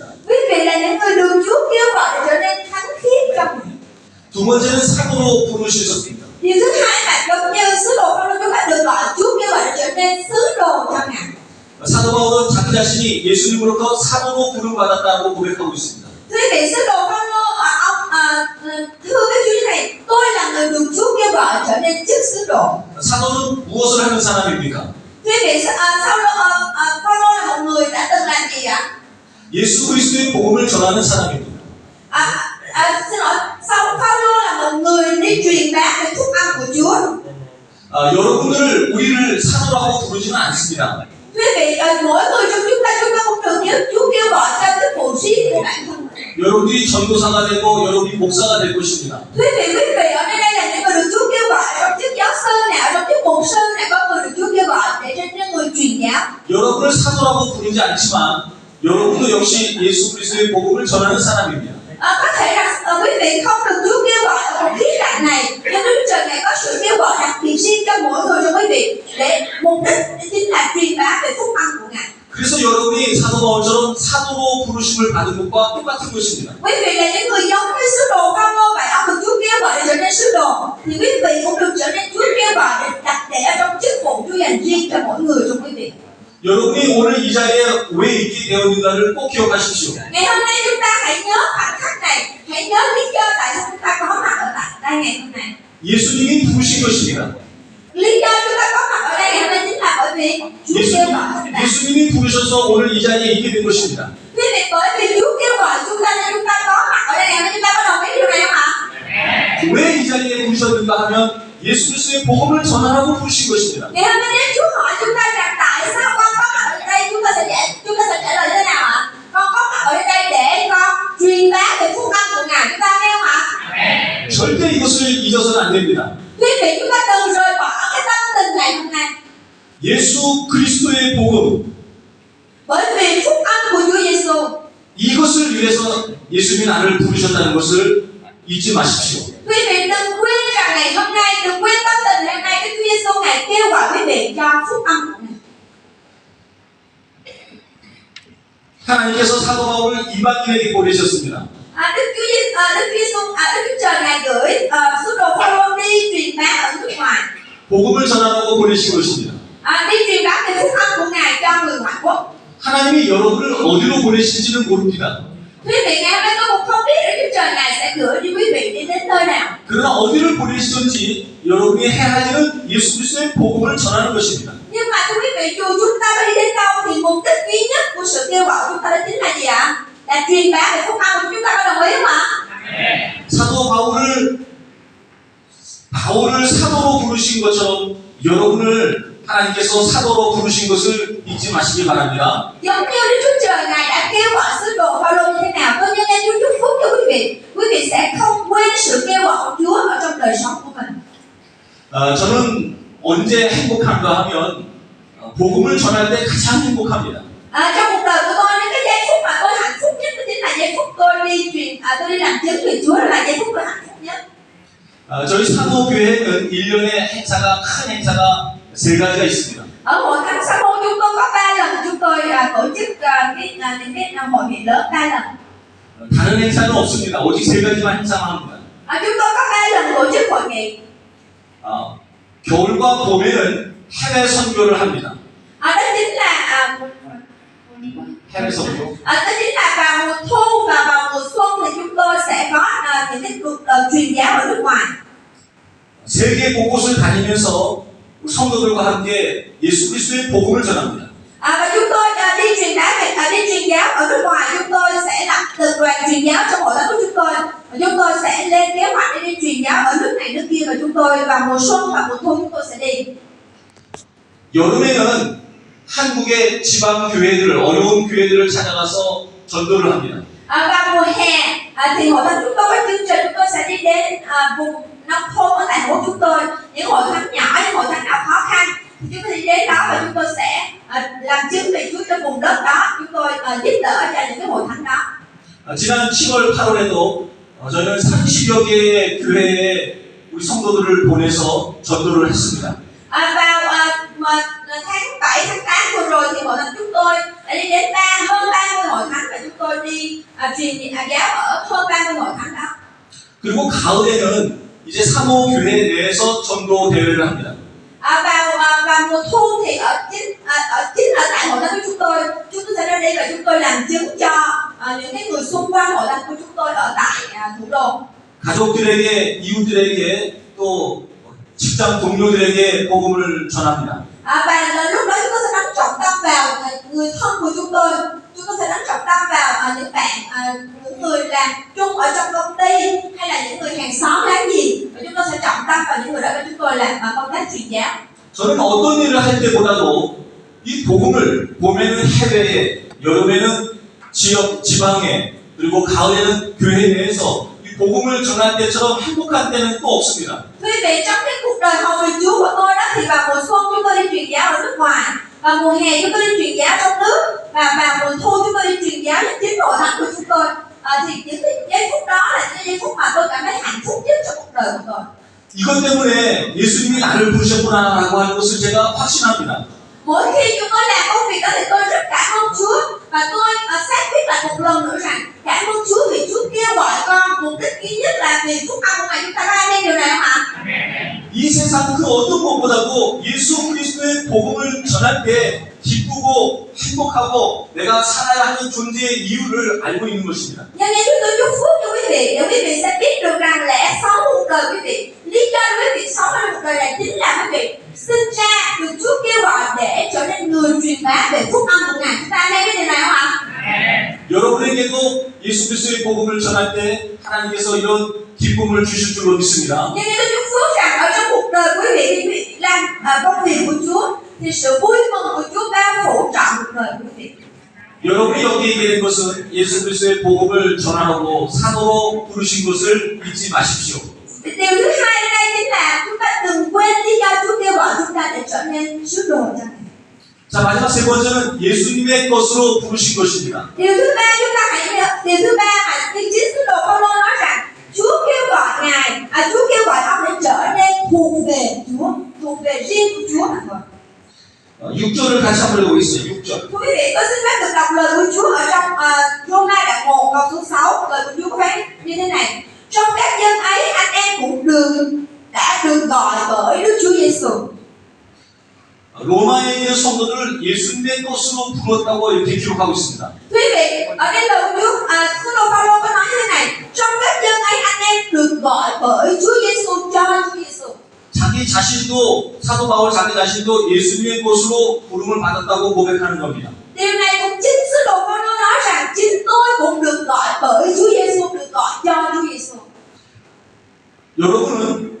것입니다. Quý vị là những người được Chúa kêu gọi để trở nên thánh khiết trong Ngài. 두 번째는 사도로 부르셨습니다. Điều thứ hai là giống như sứ đồ Phaolô, chúng ta được gọi, Chúa kêu gọi để trở nên sứ đồ cho Ngài. 사도 바울은 자기 자신이 예수님으로부터 사도로 부름받았다고 고백하고 있습니다. Quý vị, sứ đồ Phaolô thưa với Chúa như này, tôi là người được Chúa kêu gọi trở nên chức sứ đồ. 사도는 무엇을 하는 사람입니까? Quý vị, Phaolô là một người đã từng làm gì ạ? 예수 그리스도의 복음을 전하는 사람입니다. Xin lỗi, Phaolô là một người đi truyền bá về phúc âm của Chúa. 여러분들 우리를 사도라고 부르지는 않습니다. Quý vị, mỗi người trong chúng ta không được nhớ Chúa kêu gọi cho cái phụ sĩ của bản thân mình. 여러분들이 전도사가 되고 여러분이 목사가 될 것입니다. Quý vị ở đây là những người được Chúa kêu gọi trong chức giáo sư này, ở trong chức mục sư này, có người được Chúa kêu gọi để trở nên người truyền giáo. 여러분을 사도라고 부르지 않지만 여러분도 역시 예수 그리스도의 복음을 전하는 사람입니다. Có thể là quý vị không được Chúa kêu gọi ở một khía cạnh này, nhưng Đức Trời này có sự kêu gọi đặc biệt riêng cho mỗi người trong quý vị để mục đích chính là truyền bá về phúc âm của Ngài. 그래서 여러분이 사도 바울처럼 사도로 부르심을 받은 것과 똑같은 것입니다. Quý vị là những người giống như sứ đồ Phaolô vậy, ông được Chúa kêu gọi để trở nên sứ đồ, thì quý vị cũng được trở nên Chúa kêu gọi để đặt để ở trong chức vụ Chúa dành riêng cho mỗi người trong quý vị. 여러분이 오늘 이 자리에 왜 있게 되었는가를 꼭 기억하십시오. Ngày hôm nay chúng ta hãy nhớ khoảnh khắc này, hãy nhớ lý do tại sao chúng ta có mặt ở tại đây ngày hôm nay. 예수님이 부르신 것입니다. Lý do chúng ta có mặt ở đây ngày hôm nay chính là bởi vì Chúa kêu gọi chúng ta. 예수님이 부르셔서 오늘 이 자리에 있게 된 것입니다. Quý vị, bởi vì Chúa kêu gọi chúng ta nên chúng ta có mặt ở đây ngày hôm nay, chúng ta có đồng ý điều này không ạ? 왜 이 자리에 부르셨는가 하면 예수 그리스도의 복음을 전하라고 부르신 것입니다. Ngày hôm nay nếu Chúa hỏi chúng ta rằng tại sao con có mặt ở đây, chúng ta sẽ trả lời thế nào ạ? Con có mặt ở đây để con truyền bá về phúc âm của Ngài, chúng ta nghe không ạ? 절대 이것을 잊어서는 안 됩니다. Quý vị, chúng ta đừng rời bỏ cái tâm tình ngày hôm nay. 예수 그리스도의 복음 Bởi vì phúc âm của Chúa Giêsu, 이것을 위해서 예수님이 나를 부르셨다는 것을 잊지 마십시오. quý vị đừng quên rằng ngày hôm nay, đừng quên tâm tình ngày hôm nay, Đức Chúa Giêsu Ngài kêu gọi quý vị cho phúc âm của Ngài. 하나님께서 사도 바울을 이방인에게 보내셨습니다. Đức Trời Ngài gửi sứ đồ Phaolô đi truyền bá ở nước ngoài, 복음을 전하라고 보내신 것입니다. đi truyền bá về phúc âm của Ngài cho người ngoại quốc. 하나님이 여러분을 어디로 보내실지는 모릅니다. Quý vị, ngày hôm nay tôi cũng không biết Đức Trời Ngài sẽ gửi đi quý vị đi đến nơi nào. 그러나 어디를 보내시든지 여러분이 해야 할 일은 예수 그리스도의 복음을 전하는 것입니다. Nhưng mà thưa quý vị, dù chúng ta đi đến đâu thì mục đích duy nhất của sự kêu gọi chúng ta đó chính là gì ạ? Là truyền bá về phúc âm. Chúng ta có đồng ý không ạ? 사도 바울을 사도로 부르신 것처럼 여러분을 하나님께서 사도로 부르신 것을 잊지 마시기 바랍니다. Giống như Đức Chúa Trời Ngài đã kêu gọi sứ đồ Phaolô như thế nào, tôi nhân danh Chúa chúc phúc cho quý vị sẽ không quên sự kêu gọi của Chúa ở trong đời sống của mình. 저는 언제 행복한가 하면 복음을 전할 때 가장 행복합니다. Trong cuộc đời của tôi, những cái giây phút mà tôi hạnh phúc nhất đó chính là giây phút tôi đi làm chứng về Chúa, là giây phút tôi hạnh phúc nhất. 저희 사도교회는 1년에 큰 행사가 3가지가 있습니다. Ở hội thánh Sa môn chúng tôi có 3 lần chúng tôi tổ chức những cái hội nghị lớn 3 lần. 다른 행사는 없습니다. 오직 3가지만 행사만 합니다. Chúng tôi có 3 lần tổ chức hội nghị. 겨울과 봄에는 해외 선교를 합니다. Đó chính là 해외 선교. đó chính là vào mùa thu và vào mùa xuân thì chúng tôi sẽ có những cái cuộc truyền giáo ở nước ngoài. 세계 곳곳을 다니면서 성도들과 함께 예수 그리스도의 복음을 전합니다. Và chúng tôi đi truyền giáo ở nước ngoài, chúng tôi sẽ lập từng đoàn truyền giáo trong hội thánh của chúng tôi. Chúng tôi sẽ lên kế hoạch để đi truyền giáo ở nước này nước kia, và chúng tôi vào mùa xuân và mùa thu chúng tôi sẽ đi. 여름에는 한국의 지방 교회들을 어려운 교회들을 찾아가서 전도를 합니다. Vào mùa hè thì hội thánh chúng tôi có chương trình, chúng tôi sẽ đi đến vùng nông thôn ở tại hội chúng tôi, những hội thánh nhỏ, những hội thánh nào khó khăn thì chúng tôi đi đến đó và chúng tôi sẽ làm chứng về Chúa trong vùng đất đó. Chúng tôi giúp đỡ cho những cái hội thánh đó. 지난 7월, 8월에도 저희는 30여 개의 교회에 우리 성도들을 보내서 전도를 했습니다. Vào tháng 7, tháng 8 vừa rồi thì hội thánh chúng tôi đã đi đến hơn 30 hội thánh và chúng tôi đi truyền giáo ở hơn 30 hội thánh đó. 그리고 가을에는 이제 사모 교회 내에서 전도 대회를 합니다. Vào mùa thu thì ở tại hội thánh của chúng tôi sẽ ra đây và chúng tôi làm chứng cho những cái người xung quanh hội thánh của chúng tôi ở tại thủ đô. 가족들에게, 이웃들에게 또 직장 동료들에게 복음을 전합니다. Và lúc đó chúng tôi sẽ đánh trọng tâm vào người thân của chúng tôi sẽ đánh trọng tâm vào những bạn những người làm chung ở trong công ty hay là những người hàng xóm láng giềng, và chúng tôi sẽ trọng tâm vào những người đó và chúng tôi làm công tác truyền giáo. 저는 어떤 일을 할 때보다도 이 복음을 봄에는 해외에, 여름에는 지역, 지방에, 그리고 가을에는 교회 내에서 이 복음을 전할 때처럼 행복한 때는 또 없습니다. Quý vị, trong cái cuộc đời hầu việc Chúa của tôi đó thì vào mùa xuân chúng tôi đi truyền giáo ở nước ngoài, và mùa hè chúng tôi đi truyền giáo trong nước, và vào mùa thu chúng tôi đi truyền giáo cho chính hội thánh của chúng tôi. Thì những cái giây phút đó là những giây phút mà tôi cảm thấy hạnh phúc nhất trong cuộc đời của tôi. 이것 때문에 예수님이 나를 부르셨구나라고 하는 것을 제가 확신합니다. Mỗi khi chúng tôi làm công việc đó thì tôi rất cảm ơn Chúa, và tôi xác quyết lại một lần nữa rằng cảm ơn Chúa vì Chúa kêu gọi con mục đích duy nhất là vì phúc âm của Ngài. Chúng ta có ai nghe điều này không ạ? 이 세상 그 어떤 것보다도 예수 그리스도의 복음을 전할 때 기쁘고 행복하고 내가 살아야 하는 존재의 이유를 알고 있는 것입니다. Nhân nên chúng tôi chúc phúc cho quý vị để quý vị sẽ biết được rằng lẽ sống cuộc đời quý vị, lý do quý vị sống ở cuộc đời này chính là quý vị sinh ra được Chúa kêu gọi để trở nên người truyền bá về phúc âm của Ngài. Chúng ta nghe cái điều này không ạ? 여러분에게도 예수 그리스도의 복음을 전할 때 하나님께서 이런 기쁨을 주실 줄로 믿습니다. Nhân nên tôi chúc phúc rằng ở trong cuộc đời quý vị thì quý vị làm công việc của Chúa thì sự vui mừng của Chúa bao phủ trọn cuộc đời của quý vị. 여러분이 여기 있게 된 것은 예수 그리스도의 복음을 전하라고 사도로 부르신 것을 잊지 마십시오. Điều thứ hai ở đây chính là chúng ta đừng quên lý do Chúa kêu gọi chúng ta để trở nên sứ đồ cho Ngài. 자, 마지막 세 번째는 예수님의 것으로 부르신 것입니다. Điều thứ ba chúng ta hãy nhớ, điều thứ ba mà tiên chính sứ đồ Phaolô nói rằng Chúa kêu gọi Ngài, Chúa kêu gọi ông để trở nên thuộc về Chúa, thuộc về riêng của Chúa mà thôi. 6절을 같이 한번 읽어보겠습니다. 6절. Quý vị có xin phép được đọc lời của Chúa ở trong Roma đoạn 1 câu số 6. Lời của Chúa có phép như thế này: trong các dân ấy anh em cũng đã được gọi bởi Đức Chúa Giêsu. 로마에 있는 성도들을 예수님의 것으로 불렀다고 이렇게 기록하고 있습니다. Quý vị, ở đây lời của Chúa, sứ đồ Phaolô có nói như thế này: trong các dân ấy anh em được gọi bởi Chúa Giêsu, cho Chúa Giêsu. 자기 자신도 사도 바울 자기 자신도 예수님의 것으로 부름을 받았다고 고백하는 겁니다. Điều này cũng chính sứ đồ Phaolô nói rằng chính tôi cũng được gọi bởi Chúa Giêsu, được gọi cho Chúa Giêsu. 여러분은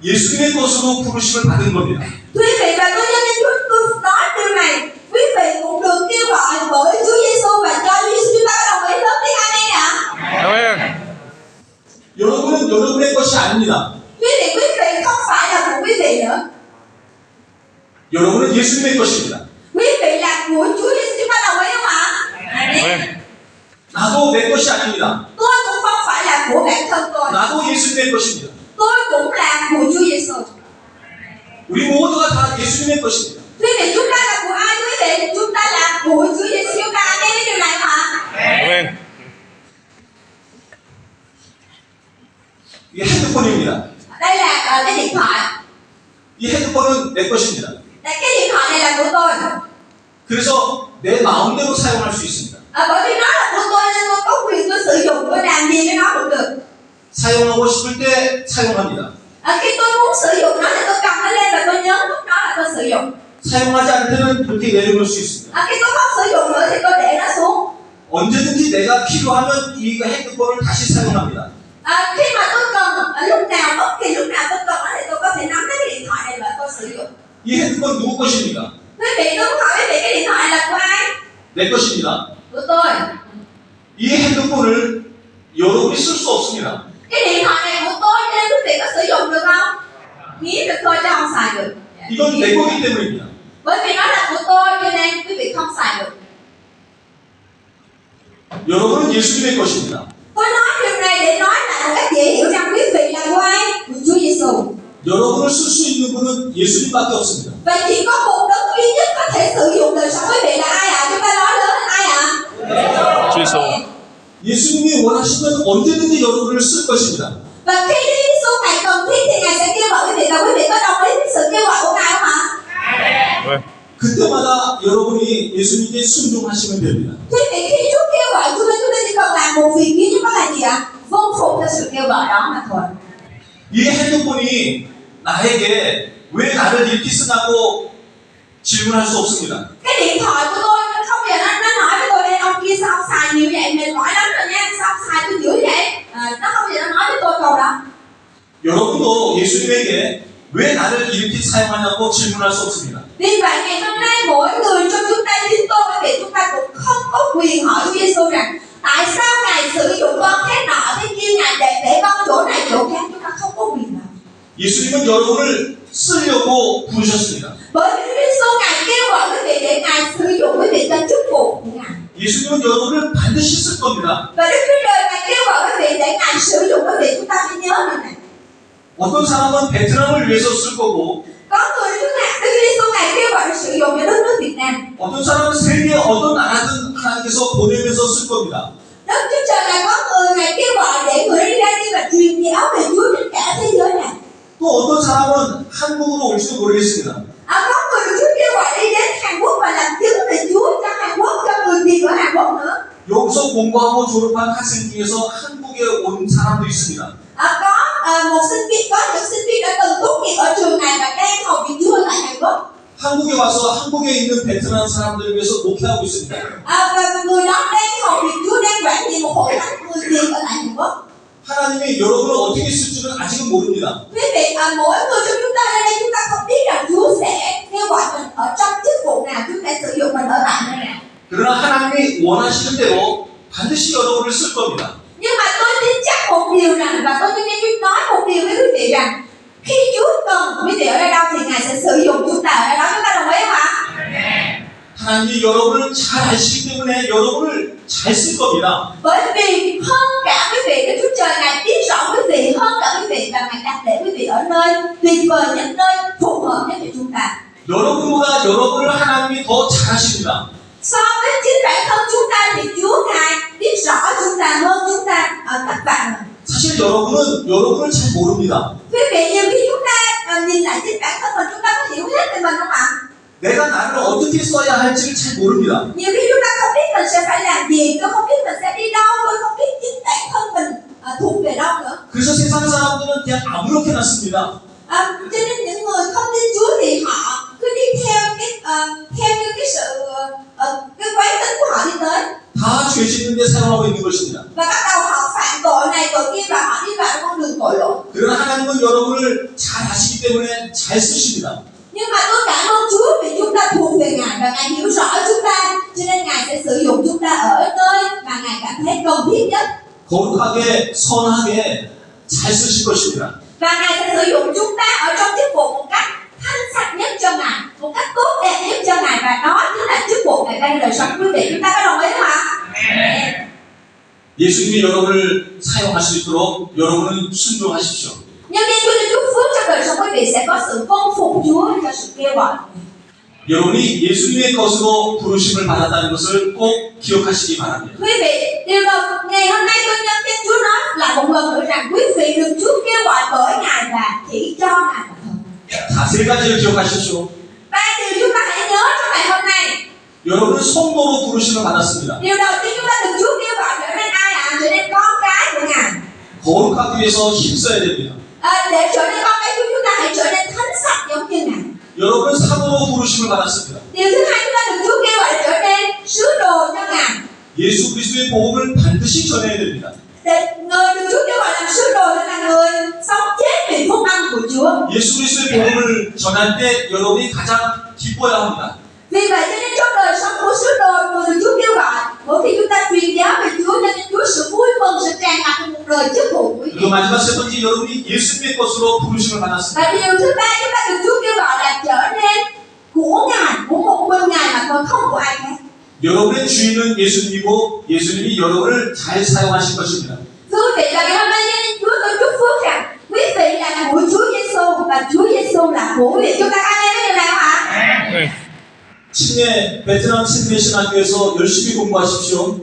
예수님의 것으로 부르심을 받은 겁니다. Quý vị và tôi nhân dân tôi nói điều này, quý vị cũng được kêu gọi bởi Chúa Giêsu và cho Chúa Giêsu. Chúng ta có đồng ý lớn tiếng amen ạ? 아멘. 여러분은 여러분의 것이 아닙니다. Quý vị không phải là của quý vị nữa. 여러분은 예수님의 것입니다. Quý vị là của Chúa Giêsu. Chúng ta đồng ý không ạ? 아멘. 나도 내 것이 아닙니다. Tôi cũng không phải là của bản thân tôi. 나도 예수님의 것입니다. Tôi cũng là của Chúa Giêsu. 우리 모두가 다 예수님의 것입니다. Quý vị, chúng ta là của ai? Quý vị, chúng ta là của Chúa Giêsu. Chúng ta nghe cái điều này không ạ? 아멘. 이게 핸드폰입니다. Đây là cái điện thoại. 이 핸드폰은 내 것입니다. Cái điện thoại này là của tôi. 그래서 내 마음대로 사용할 수 있습니다. Bởi vì nó là của tôi nên tôi có quyền tôi sử dụng, tôi làm gì với nó cũng được. 사용하고 싶을 때 사용합니다. Khi tôi muốn sử dụng nó thì tôi cầm nó lên và tôi nhớ lúc đó là tôi sử dụng. 사용하지 않을 때는 이렇게 내려놓을 수 있습니다. Khi tôi không sử dụng nữa thì tôi để nó xuống. 언제든지 내가 필요하면 이 핸드폰을 다시 사용합니다. Khi mà tôi cần, lúc nào, bất kỳ lúc nào tôi cần nó thì tôi có thể nắm lấy cái điện thoại này và tôi sử dụng. 이 핸드폰 누구 것입니까? Quý vị, tôi muốn hỏi quý vị cái điện thoại là của ai? 내 것입니다. Của tôi. 이 핸드폰을 여러분이 쓸 수 없습니다. Cái điện thoại này của tôi nên quý vị có sử dụng được không? Nghĩ được thôi chứ không xài được. 이건 내 거기 때문입니다. Bởi vì nó là của tôi cho nên quý vị không xài được. 여러분은 예수님의 것입니다. Tôi nói điều này để nói lại một cách dễ hiểu rằng quý vị là của ai? Của Chúa Giêsu. 여러분을 쓸 수 있는 분은 예수님밖에 없습니다. Vậy chỉ có một đấng duy nhất có thể sử dụng đời sống quý vị là ai ạ? Chúng ta nói lớn hơn ai ạ? 주이소. 예수님이 원하시면 언제든지 여러분을 쓸 것입니다. Và khi Đức Giêsu Ngài cần thiết thì Ngài sẽ kêu gọi quý vị, và quý vị có đồng ý với sự kêu gọi của Ngài không ạ? Vâng. 그때마다 여러분이 예수님께 순종하시면 됩니다. Quý vị khi Chúa kêu gọi chúng ta chỉ cần làm một việc duy nhất, đó là gì ạ? Vâng phục cho sự kêu gọi đó mà thôi. 이 핸드폰이 나에게 왜 나를 이렇게 쓰냐고 질문할 수 없습니다. Cái điện thoại của tôi không bao giờ nó nói với tôi đây, ông kia sao ông xài nhiều vậy, mệt mỏi lắm rồi nha, sao ông xài tôi dữ vậy? Nó không bao giờ nó nói với tôi câu đó. 여러분도 예수님에게 왜 나를 이렇게 사용하냐고 질문할 수 없습니다. Vì vậy ngày hôm nay mỗi người trong chúng ta, chính tôi quý vị, chúng ta cũng không có quyền hỏi Chúa Giêsu rằng tại sao Ngài sử dụng con thế nọ thế kia, Ngài để con chỗ này chỗ khác, chúng ta không có quyền nào. 예수님은 여러분을 쓰려고 부르셨습니다. Bởi vì Chúa Giêsu Ngài kêu gọi quý vị để Ngài sử dụng quý vị cho chức vụ của Ngài. 예수님은 여러분을 반드시 쓸 겁니다. Và Đức Chúa Trời Ngài kêu gọi quý vị để Ngài sử dụng quý vị, chúng ta phải nhớ điều này. 어떤 사람은 베트남을 위해서 쓸 거고, Có người Đức Giêsu Ngài kêu gọi sử dụng cho đất nước Việt Nam. 어떤 사람은 세계 어떤 나라든 하나님께서 보내면서 쓸 겁니다. Đức Chúa Trời Ngài có người Ngài kêu gọi để người đi ra đi và truyền giáo về Chúa trên cả thế giới này. 또 어떤 사람은 한국으로 올지도 모르겠습니다. Có người được Chúa kêu gọi đi đến Hàn Quốc và làm chứng về Chúa cho Hàn Quốc, cho người Việt ở Hàn Quốc nữa. 여기서 공부하고 졸업한 학생 중에서 한국에 온 사람도 있습니다. Có một sinh viên, có những sinh viên đã từng tốt nghiệp ở trường này và đang học việc Chúa tại Hàn Quốc. 한국에 와서 한국에 있는 베트남 사람들을 위해서 목회하고 있습니다. Và người đó đang học việc Chúa, đang quản trị một hội thánh người Việt ở tại Hàn Quốc. 하나님이 여러분을 어떻게 쓸지는 아직은 모릅니다. Quý vị, mỗi người trong chúng ta ở đây chúng ta không biết rằng Chúa sẽ kêu gọi mình ở trong chức vụ nào, Chúa sẽ sử dụng mình ở tại nơi nào. 그러나 하나님이 원하시는 대로 반드시 여러분을 쓸 겁니다. Nhưng mà tôi tin chắc một điều rằng, và tôi nghe Chúa nói một điều với quý vị rằng khi Chúa cần quý vị ở đây đâu thì Ngài sẽ sử dụng chúng ta ở đây đó. Chúng ta đồng ý không ạ? 하나님이 여러분을 잘 아시기 때문에 여러분을 잘 쓸 겁니다. Bởi vì hơn cả quý vị, Đức Chúa Trời Ngài biết rõ quý vị hơn cả quý vị, và Ngài đặt để quý vị ở nơi tuyệt vời nhất, nơi phù hợp nhất cho chúng ta. 여러분보다 여러분을 하나님이 더 잘 아십니다. So với chính bản thân chúng ta thì Chúa Ngài biết rõ chúng ta hơn chúng ta ở các bạn. 사실 여러분은 여러분을 잘 모릅니다. Quý vị, nhiều khi chúng ta nhìn lại chính bản thân mình, chúng ta có hiểu hết về mình không ạ? 내가 나를 어떻게 써야 할지를 잘 모릅니다. Nhiều khi chúng ta không biết mình sẽ phải làm gì, tôi không biết mình sẽ đi đâu, tôi không biết chính bản thân mình thuộc về đâu nữa. 그래서 세상 사람들은 그냥 아무렇게 놨습니다. Cho nên những người không tin Chúa thì họ cứ đi theo như cái sự cái quán tính của họ đi tới, 다 죄 짓는데 사용하고 있는 것입니다. và bắt đầu họ phạm tội này tội kia và họ đi vào con đường tội lỗi. 그러나 하나님은 여러분을 잘 아시기 때문에 잘 쓰십니다. Nhưng mà tôi cảm ơn Chúa vì chúng ta thuộc về Ngài và Ngài hiểu rõ chúng ta, cho nên Ngài sẽ sử dụng chúng ta ở nơi mà Ngài cảm thấy cần thiết nhất. 거룩하게 선하게 잘 쓰실 것입니다. Và Ngài sẽ sử dụng chúng ta ở trong chức vụ một cách thanh sạch nhất cho Ngài, một cách tốt đẹp nhất cho Ngài, và đó chính là chức vụ Ngài đang đời sống quý vị. Chúng ta có đồng ý không ạ? 예수님이 여러분을 사용할 수 있도록 여러분은 순종하십시오. Nhân viên Chúa cho chúc phước trong đời sống quý vị sẽ có sự vâng phục Chúa cho sự kêu gọi. 여러분이 예수님의 것으로 부르심을 받았다는 것을 꼭 기억하시기 바랍니다. Quý vị, điều đầu ngày hôm nay tôi nhân viên Chúa nói là một lần nữa rằng quý vị được Chúa kêu gọi bởi Ngài và chỉ cho Ngài mà thôi. 자, 세 가지를 기억하십시오. Ba điều chúng ta hãy nhớ trong ngày hôm nay. 여러분은 성도로 부르심을 받았습니다. Điều đầu tiên chúng ta được Chúa kêu gọi trở nên ai ạ? Trở nên con cái của Ngài. 거룩하기 위해서 힘써야 됩니다. Để trở nên con cái Chúa, chúng ta hãy trở nên thánh sạch giống như Ngài. 여러분은 사도로 부르심을 받았습니다. Điều thứ hai chúng ta được Chúa kêu gọi trở nên sứ đồ cho Ngài. 예수 그리스도의 복음을 반드시 전해야 됩니다. Để người được Chúa kêu gọi làm sứ đồ là người sống chết vì phúc âm của Chúa. 예수 그리스도의 복음을 전할 때 여러분이 가장 기뻐야 합니다. Vì vậy cho nên trong đời sống của sứ đồ, người được Chúa kêu gọi, mỗi khi chúng ta truyền giáo về Chúa, cho nên Chúa sự vui mừng, sự tràn ngập trong một đời chức vụ của quý vị. 그리고 마지막 세 번째 여러분이 예수님의 것으로 부르심을 받았습니다. Và điều thứ ba chúng ta được Chúa kêu gọi là trở nên của Ngài, của một mình Ngài mà còn không của ai khác. 여러분의 주인은 예수님이고 예수님이 여러분을 잘 사용하실 것입니다. Thưa quý vị, và ngày hôm nay cho nên Chúa tôi chúc phước rằng quý vị là của Chúa Giêsu và Chúa Giêsu là của quý vị. Chúng ta có nghe cái điều này không ạ? 네. 침례, 베트남 침례 신학교에서 열심히 공부하십시오.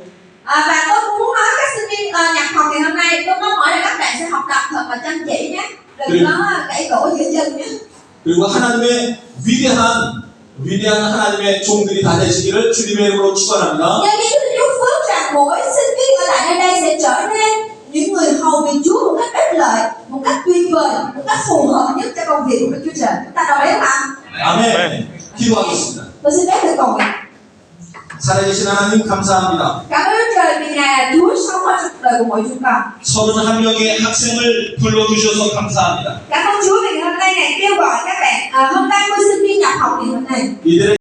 Và tôi cũng muốn nói các sinh viên nhập học ngày hôm nay, tôi mong mỏi là các bạn sẽ học tập thật là chăm chỉ nhé, đừng có gãy cổ giữa chân nhé. 그리고 하나님의 위대한 하나님의 종들이 다 되시기를 주님의 이름으로 축원합니다. Nhân cái Chúa chúc phước rằng mỗi sinh viên ở tại nơi đây sẽ trở nên những người hầu việc Chúa một cách ích lợi, một cách tuyệt vời, một cách phù hợp nhất cho công việc của Đức Chúa Trời. Chúng ta đồng ý không ạ? 아멘. 기도하겠습니다. Tôi xin phép được cầu nguyện. 살아계신 하나님 감사합니다. Cảm ơn Đức Trời vì Ngài là Chúa sống ở trong đời của mỗi chúng con. 31명의 학생을 불러주셔서 감사합니다. Cảm ơn Chúa vì ngày hôm nay Ngài kêu gọi các bạn hơn 30 sinh viên nhập học ngày hôm nay. 이들의